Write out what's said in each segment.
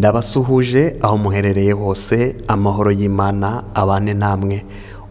Ndabasuhuje aho muherereye hose, amahoro y'Imana abane namwe.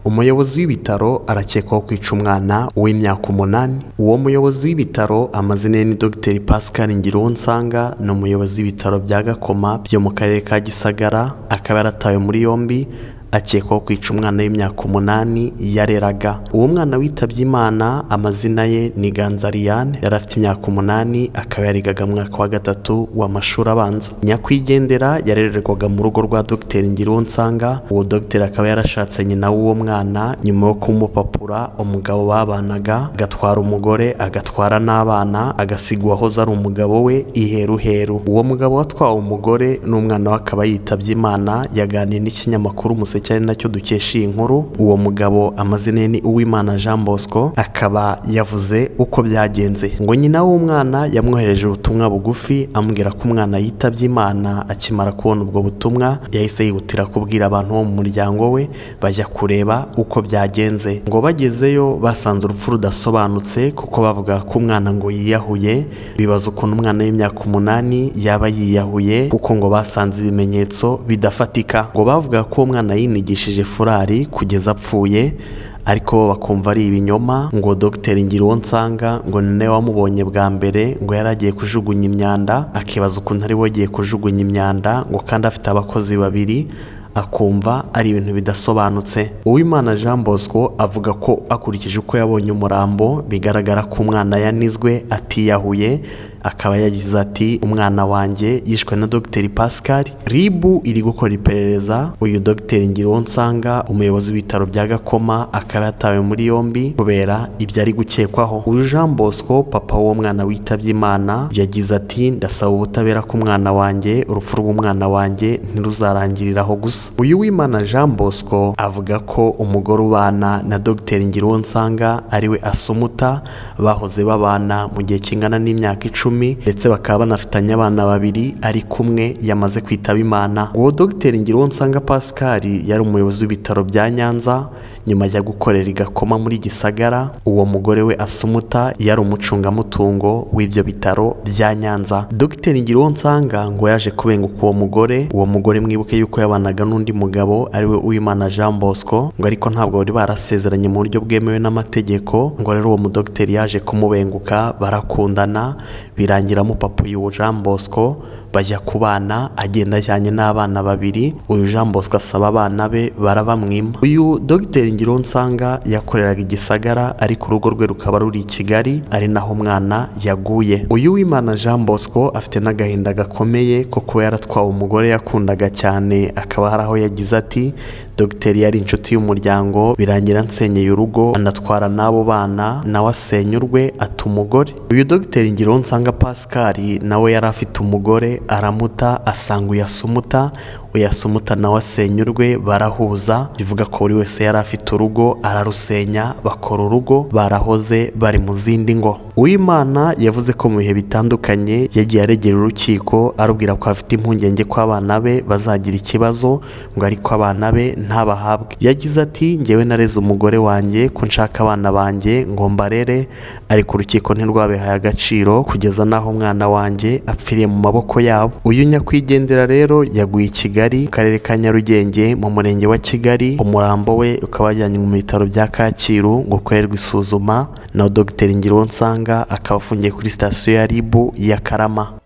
Umuyobozi w'ibitaro arakekwaho kwica umwana w'imyaka 8. Uwo muyobozi w'ibitaro amazina ye ni Dr Pascal Ngiruwonsanga, ni umuyobozi w'ibitaro bya Gakoma byo mu karere ka Gisagara, akaba yaratawe muri yombi akekwaho kwica umwana w'imyaka 8 yareraga. Uwo mwana witabye Imana amazina ye ni Ganzariane, yari afite imyaka 8, akaba yarigaga mu mwaka wa 3 w'amashuri abanza. Nyakwigendera yarererwaga mu rugo rwa Dr Ngiruwonsanga. Uwo Dr akaba yarashatse nyina w'uwo mwana nyuma yo kumupapura umugabo babanaga, agatwara umugore agatwara n'abana, agasiga uwahoze ari umugabo we iheruheru. Uwo mugabo watwawe umugore n'umwana we akaba yitabye Imana, yaganiriye n'ikinyamakuru Umuseke ari nacyo dukesha iyi nkuru. Uwo mugabo amazina ye ni Uwimana Jean Bosco, akaba yavuze uko byagenze ngo nyina w'umwana yamwohereje ubutumwa bugufi amubwira ko umwana yitabye Imana. Akimara kubona ubwo butumwa yahise yihutira kubwira abantu bo mu muryango we, bajya kureba uko byagenze. Ngo bagezeyo basanze urupfu rudasobanutse kuko bavuga ko umwana ngo yiyahuye. Bibaza ukuntu umwana w'imyaka 8 yaba yiyahuye kuko ngo basanze ibimenyetso bidafatika. Ngo bavuga ko umwana yinigishije furari kugeza apfuye, ariko bakumva ari ibinyoma. Ngo Dr Ngiruwonsanga ngo none wamubonye bwa mbere ngo yaragiye kujugunya imyanda, akibaza ukuntu ari we agiye kujugunya imyanda, ngo kandi afite abakozi 2, akumva ari ibintu bidasobanutse. Uwimana Jean Bosco avuga ko akurikije uko yabonye umurambo bigaragara ko umwana yanizwe atiyahuye. Akaba yagize ati umwana wanjye yishwe na Dr Pascal. Ribu iri gukora iperereza. Uyu Dr Ngiruwonsanga umuyobozi w'ibitaro bya Gakoma akaba yatawe muri yombi kubera ibyo ari gukekwaho. Uyu Jean Bosco papa w'uwo mwana witabye Imana yagize ati ndasaba ubutabera ku mwana wanjye, urupfu rw'umwana wanjye ntiruzarangiriraho gusa. Uyu Uwimana Jean Bosco avuga ko umugore ubana na Dr Ngiruwonsanga ariwe Asumuta, bahoze babana mu gihe kingana n'imyaka 10, ndetse bakaba banafitanye abana 2 ariko umwe yamaze kwitaba Imana. Uwo Dr Ngiruwonsanga Pascal yari umuyobozi w'ibitaro bya Nyanza, nyuma ya gukorera Gakoma muri Gisagara. Uwo mugore we Asumuta yari umucungamutungo w'ibyo bitaro bya Nyanza. Dr Ngiruwonsanga ngo yaje kubenguka uwo mugore. Uwo mugore mwibuke yuko yabanaga n'undi mugabo ariwe Uwimana Jean Bosco, ngo ariko ntabwo bari barasezeranye mu buryo bwemewe n'amategeko. Ngo rero uwo mudokiteri yaje kumubenguka, barakundana, birangira mupapuye uwo Jean Bosco, bajya kubana, agenda ajyanye n'abana 2. Uyu Jean Bosco asaba abana be barabamwima. Uyu Dr Ngiruwonsanga yakoreraga Gisagara ariko urugo rwe rukaba ruri i Kigali, ari naho umwana yaguye. Uyu Uwimana Jean Bosco afite n'agahinda gakomeye ko kuba yaratwawe umugore yakundaga cyane. Akaba hari aho yagize ati Dr yari inshuti y'umuryango, birangira nsenyeye urugo anatwara n'abo bana, nawe asenyurwe ata umugore. Uyu Dr Ngiruwonsanga Pascal nawe yari afite umugore, aramuta asanga uyasumuta. Uyasumuta nawe asenyurwe, barahuza. Bivuga ko buri wese yari afite urugo ararusenya, bakora urugo, barahoze bari mu zindi ngo. Uwimana yavuze ko mu bihe bitandukanye yagiye aregera urukiko arubwira ko afite impungenge ko abana be bazagira ikibazo, ngo ariko abana be ntabahabwe. Yagize ati ngewe nareze umugore wanjye ko nshaka abana banjye ngo mbarere, ariko urukiko ntirwabihaye agaciro kugeza naho umwana wanjye apfiriye mu maboko yabo. Uyu nyakwigendera rero yaguye i Kigali, mu karere ka Nyarugenge, mu murenge wa Kigali. Umurambo we ukaba wajyanywe mu bitaro bya Kacyiru ngo ukorerwe isuzuma, na Dr Ngiruwonsanga akaba afungiye kuri sitasiyo ya Ribu ya Karama.